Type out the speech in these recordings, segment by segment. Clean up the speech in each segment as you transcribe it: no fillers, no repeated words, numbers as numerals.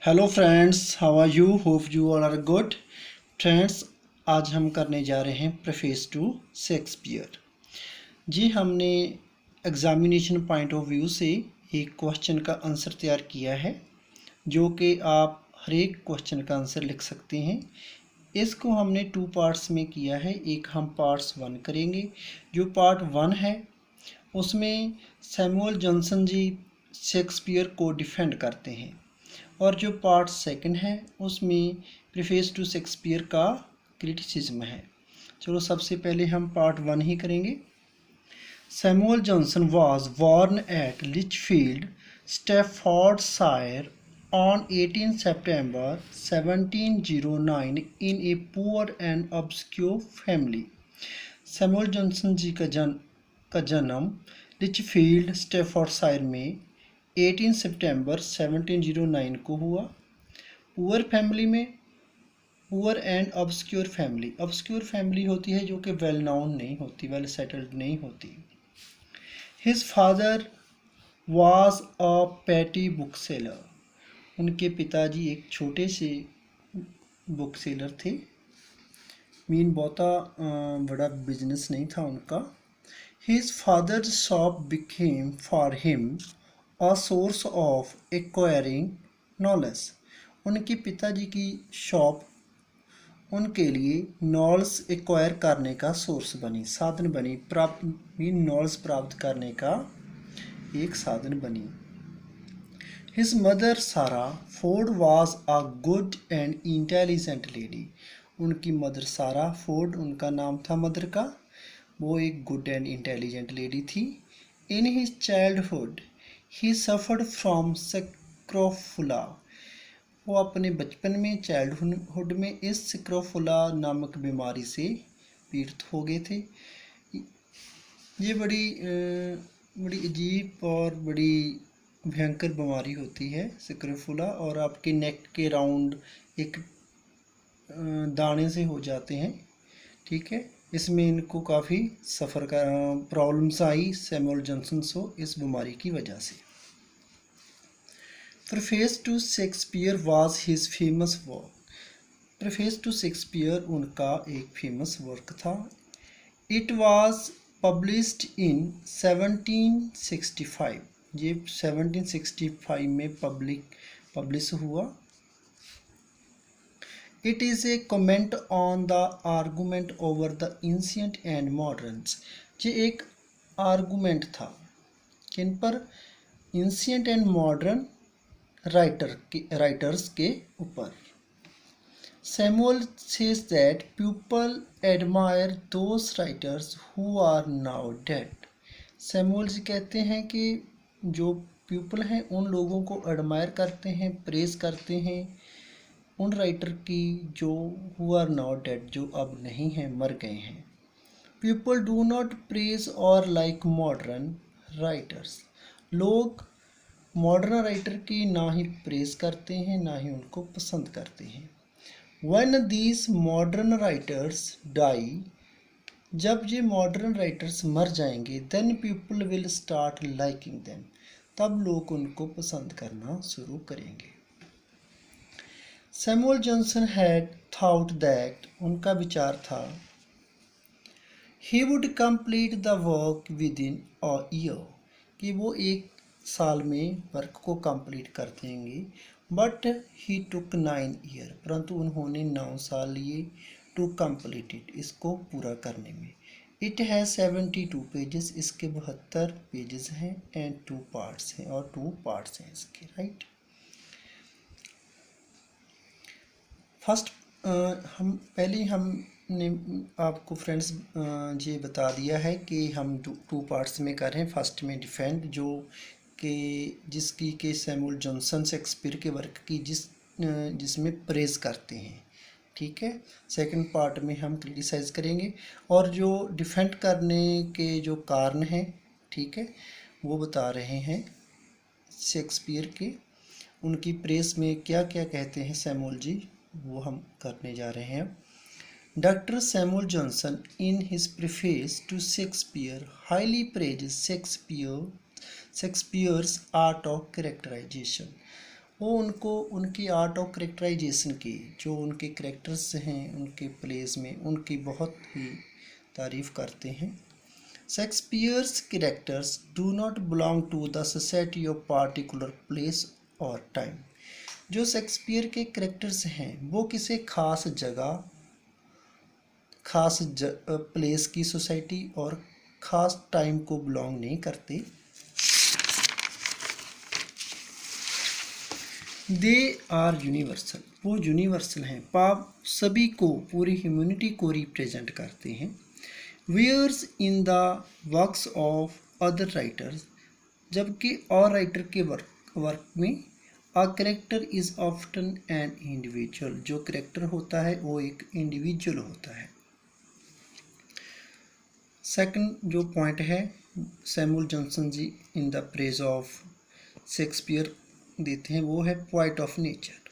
Hello friends, how are you? Hope you all are good. Friends, आज हम करने जा रहे हैं प्रेफेस टू शेक्सपियर। जी, हमने एग्जामिनेशन पॉइंट ऑफ व्यू से एक क्वेश्चन का आंसर तैयार किया है, जो कि आप हर एक क्वेश्चन का आंसर लिख सकते हैं। इसको हमने 2 पार्ट्स में किया है। एक हम पार्ट्स 1 करेंगे। जो पार्ट 1 है उसमें सैमुअल जॉनसन जी शेक्सपियर को डिफेंड करते हैं, और जो पार्ट 2 है उसमें प्रीफेस टू शेक्सपियर का क्रिटिसिज्म है। चलो, सबसे पहले हम पार्ट 1 ही करेंगे। Samuel Johnson was born at Lichfield, Staffordshire on 18 September 1709 in a poor and obscure family. Samuel Johnson ji का जन्म लिचफील्ड स्टैफोर्डशायर में 18 सितंबर 1709 को हुआ। पुअर फैमिली में, poor and obscure family. Obscure family होती है जो कि वेल नोन नहीं होती, वेल सेटल्ड नहीं होती। His father was a petty book seller. उनके पिताजी एक छोटे से बुक सेलर थे। मीन बहुता बड़ा बिजनेस नहीं था उनका। His father's shop became for him a source of acquiring knowledge. उनके पिताजी की शॉप उनके लिए नॉलेज एक्वायर करने का सोर्स बनी, साधन बनी, नॉलेज प्राप्त करने का एक साधन बनी। हिज मदर सारा Ford was a good and intelligent lady. उनकी मदर सारा फोर्ड उनका नाम था मदर का, वो एक गुड एंड इंटेलिजेंट लेडी थी। In his childhood he suffered from scrofula. वो अपने बचपन में, चाइल्डहुड में इस स्क्रोफुला नामक बीमारी से पीड़ित हो गए थे। ये बड़ी अजीब और बड़ी भयंकर बीमारी होती है स्क्रोफुला, और आपके नेक के राउंड एक दाने से हो जाते हैं। ठीक है, इसमें इनको काफ़ी सफ़र का प्रॉब्लम्स आई सैमुअल जॉनसन को इस बीमारी की वजह से। Preface to Shakespeare was his famous work. Preface to Shakespeare उनका एक फेमस वर्क था। It was published in 1765। ये 1765 में पब्लिश हुआ। It is a comment on the argument over the ancient and moderns। ये एक आर्गूमेंट था किन पर? एंशियंट एंड मॉडर्न राइटर्स के ऊपर। Samuel says that people admire those writers who are now dead। Samuel ji कहते हैं कि जो पीपल हैं उन लोगों को एडमायर करते हैं, प्रेज करते हैं उन राइटर की जो हु आर नॉट डेड, जो अब नहीं हैं, मर गए हैं। पीपल डू नॉट प्रेज और लाइक मॉडर्न राइटर्स। लोग मॉडर्न राइटर की ना ही प्रेज करते हैं ना ही उनको पसंद करते हैं। When these modern writers die, जब ये मॉडर्न राइटर्स मर जाएंगे, then people will start liking them, तब लोग उनको पसंद करना शुरू करेंगे। Samuel Johnson had thought that, उनका विचार था, he would complete the work within a year, कि वो एक साल में वर्क को कंप्लीट कर देंगे। बट ही टुक 9 ईयर, परंतु उन्होंने 9 साल लिए टू कंप्लीट इट, इसको पूरा करने में। इट हैज़ 72 पेजेस, इसके 72 पेजेस हैं, एंड 2 पार्ट्स हैं, और 2 पार्ट्स हैं इसके, राइट। फर्स्ट हमने आपको फ्रेंड्स ये बता दिया है कि हम 2 पार्ट्स में कर रहे हैं। फर्स्ट में डिफेंड, जो कि जिसकी के सैमुअल जॉनसन शेक्सपियर के वर्क की जिसमें प्रेज करते हैं। ठीक है, सेकंड पार्ट में हम क्रिटिसाइज करेंगे, और जो डिफेंड करने के जो कारण हैं, ठीक है, वो बता रहे हैं शेक्सपियर के, उनकी प्रेस में क्या क्या कहते हैं सैमुअल जी, वो हम करने जा रहे हैं। Doctor Samuel Johnson in his preface to Shakespeare highly praises Shakespeare's art of characterization. वो उनको उनकी आर्ट ऑफ करेक्टराइजेशन की, जो उनके करेक्टर्स हैं उनके प्लेस में, उनकी बहुत ही तारीफ़ करते हैं। Shakespeare's characters do not belong to the society of particular place और टाइम। जो शेक्सपियर के करेक्टर्स हैं वो किसी खास जगह, खास प्लेस की सोसाइटी और ख़ास टाइम को बिलोंग नहीं करते। दे आर यूनिवर्सल, वो यूनिवर्सल हैं, पाप सभी को, पूरी ह्यूमैनिटी को रिप्रेजेंट करते हैं। Whereas in the works of other writers, जबकि और राइटर के वर्क में a character is often an individual, जो करेक्टर होता है वो एक इंडिविजुअल होता है। सेकंड जो पॉइंट है, Samuel Johnson ji in the praise of Shakespeare देते हैं, वो है poet of nature.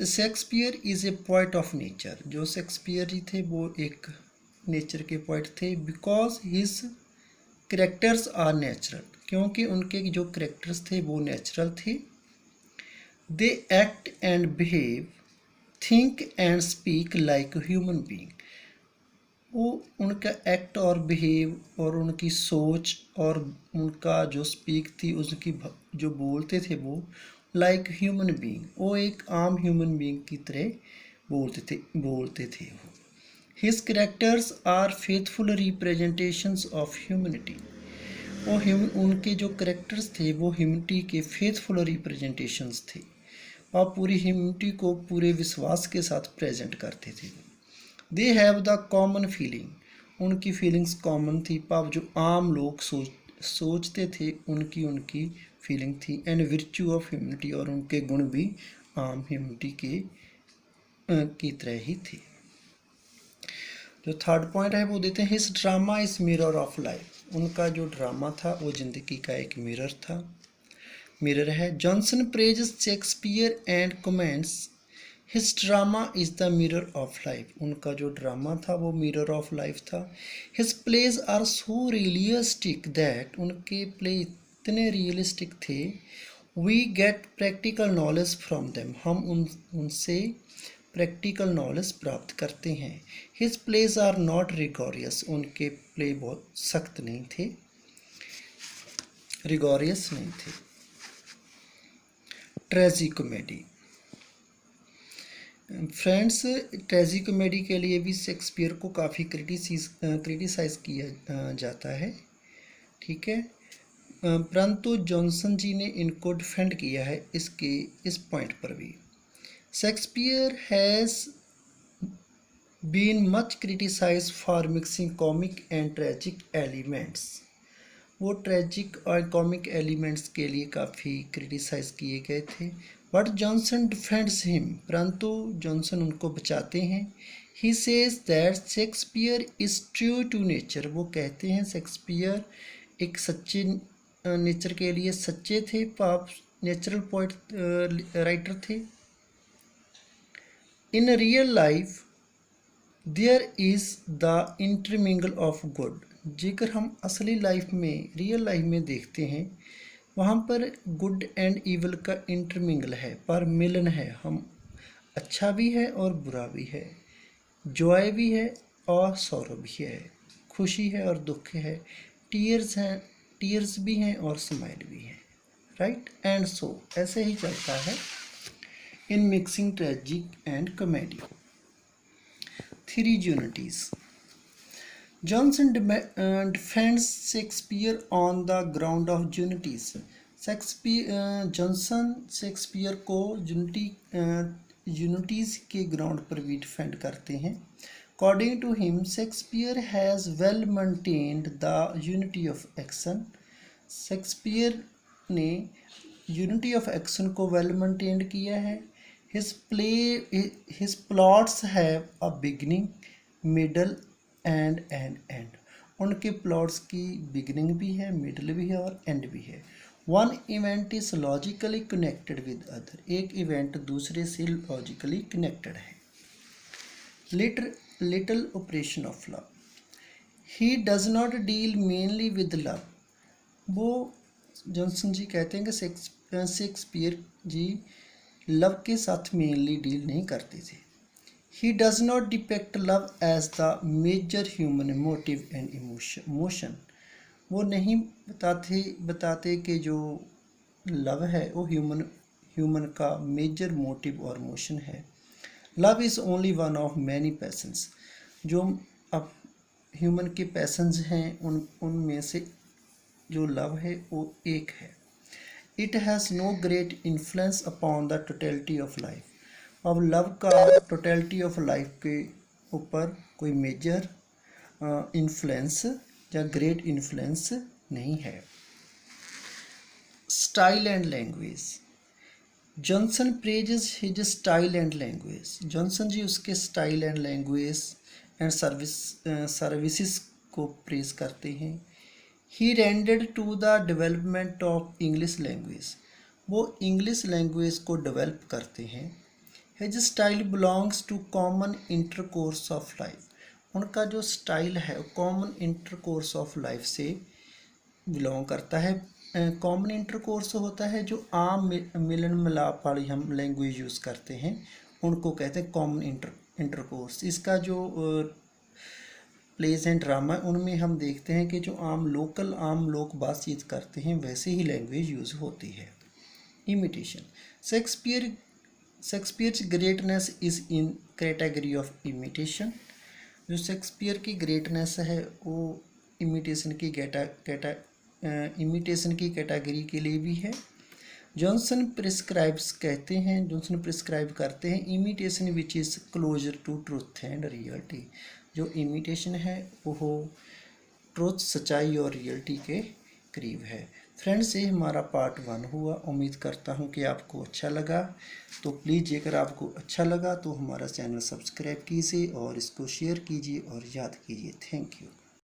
Shakespeare is a poet of nature, जो शेक्सपियर जी थे वो एक नेचर के पोइट थे। Because his characters are natural, क्योंकि उनके जो करेक्टर्स थे वो नेचुरल थे। They act and behave, think and speak like human being, वो उनका एक्ट और बिहेव और उनकी सोच और उनका जो स्पीक थी, उसकी जो बोलते थे वो लाइक ह्यूमन बीइंग, वो एक आम ह्यूमन बीइंग की तरह बोलते थे वो। His characters are faithful representations of humanity, वो उनके जो करेक्टर्स थे वो ह्यूमनिटी के फेथफुल रिप्रेजेंटेशंस थे और पूरी ह्यूमनिटी को पूरे विश्वास के साथ प्रेजेंट करते थे। They have the common feeling, उनकी फीलिंग्स कॉमन थी, पाव जो आम लोग सोचते थे उनकी फीलिंग थी। एंड विर्च्यू ऑफ ह्यूमनिटी, और उनके गुण भी आम ह्यूमनिटी की तरह ही थे। जो थर्ड पॉइंट है वो देते हैं, his drama is mirror of life, उनका जो ड्रामा था वो जिंदगी का एक मिरर है। Johnson praises Shakespeare and comments his drama is the mirror of life, उनका जो ड्रामा था वो मिरर ऑफ लाइफ था। His plays are so realistic that, उनके प्ले इतने रियलिस्टिक थे। We get practical knowledge from them, हम उनसे प्रैक्टिकल नॉलेज प्राप्त करते हैं। His plays are not rigorous, उनके प्ले बहुत सख्त नहीं थे, रिगोरियस नहीं थे। Tragicomedy, friends tragicomedy के लिए भी शेक्सपियर को काफ़ी क्रिटिसाइज़ किया जाता है, ठीक है, परंतु जॉनसन जी ने इनको डिफेंड किया है इस पॉइंट पर भी। Shakespeare has been much criticise for mixing comic and tragic elements, वो ट्रेजिक और कॉमिक एलिमेंट्स के लिए काफ़ी क्रिटिसाइज किए गए थे। बट जॉनसन डिफेंड्स हिम, परंतु जॉनसन उनको बचाते हैं। He says that Shakespeare is true to nature, वो कहते हैं शेक्सपियर एक सच्चे नेचर के लिए सच्चे थे, पाप नेचुरल पोइट राइटर थे। In real life there is the intermingle of good, जेकर हम असली लाइफ में, रियल लाइफ में देखते हैं, वहाँ पर गुड एंड इवल का इंटरमिंगल है, पर मिलन है, हम अच्छा भी है और बुरा भी है, जॉय भी है और सौरव भी है, खुशी है और दुख है, टीयर्स भी हैं और स्माइल भी है, राइट एंड सो ऐसे ही चलता है in mixing tragic and comedy. Three unities, Johnson defends Shakespeare on the ground of unities. Johnson Shakespeare को यूनिटीज़ के ग्राउंड पर भी डिफेंड करते हैं। According to him Shakespeare has well maintained the unity of action, Shakespeare ने unity of action को well maintained किया है। His plots have a beginning, middle and end, उनके प्लॉट्स की बिगिनिंग भी है, मिडल भी है और एंड भी है। One event is logically connected with other, एक इवेंट दूसरे से लॉजिकली कनेक्टेड है। Little operation of love, he does not deal mainly with love, वो जॉनसन जी कहते हैं कि शेक्सपियर जी लव के साथ मेनली डील नहीं करते थे। He does not depict love as the major human motive and emotion. वो नहीं बताते कि जो लव है वो ह्यूमन का मेजर मोटिव और मोशन है। Love is only one of many patience. जो अब ह्यूमन के पैशंस हैं उनमें से जो लव है वो एक है। It has no great influence upon the totality of life. अब लव का टोटलिटी ऑफ लाइफ के ऊपर कोई मेजर इन्फ्लुएंस या ग्रेट इन्फ्लुएंस नहीं है। Style and language. Johnson praises his style and language. Johnson ji उसके style and language and services को प्रेज करते हैं। He rendered to the development of English language. वो इंग्लिश लैंग्वेज को डेवलप करते हैं। His style belongs two common intercourse of life. उनका जो स्टाइल है कॉमन इंटरकोर्स ऑफ लाइफ से बिलोंग करता है। कॉमन इंटरकोर्स होता है जो आम मिलन मिलाप वाली हम लैंग्वेज यूज़ करते हैं उनको कहते हैं कॉमन इंटरकोर्स। इसका जो प्लेस एंड ड्रामा उनमें हम देखते हैं कि जो आम लोग बातचीत करते हैं वैसे ही लैंग्वेज यूज़ होती है। Imitation. Shakespeare's greatness is in category of imitation. जो शेक्सपियर की ग्रेटनेस है वो इमिटेशन की कैटेगरी के लिए भी है। जॉनसन प्रिस्क्राइब करते हैं imitation which is closer to truth and reality. जो इमिटेशन है वो ट्रूथ सच्चाई और रियलिटी के करीब है। फ्रेंड्स ये हमारा पार्ट 1 हुआ। उम्मीद करता हूँ कि आपको अच्छा लगा। तो प्लीज़ अगर आपको अच्छा लगा तो हमारा चैनल सब्सक्राइब कीजिए और इसको शेयर कीजिए और याद कीजिए। Thank you.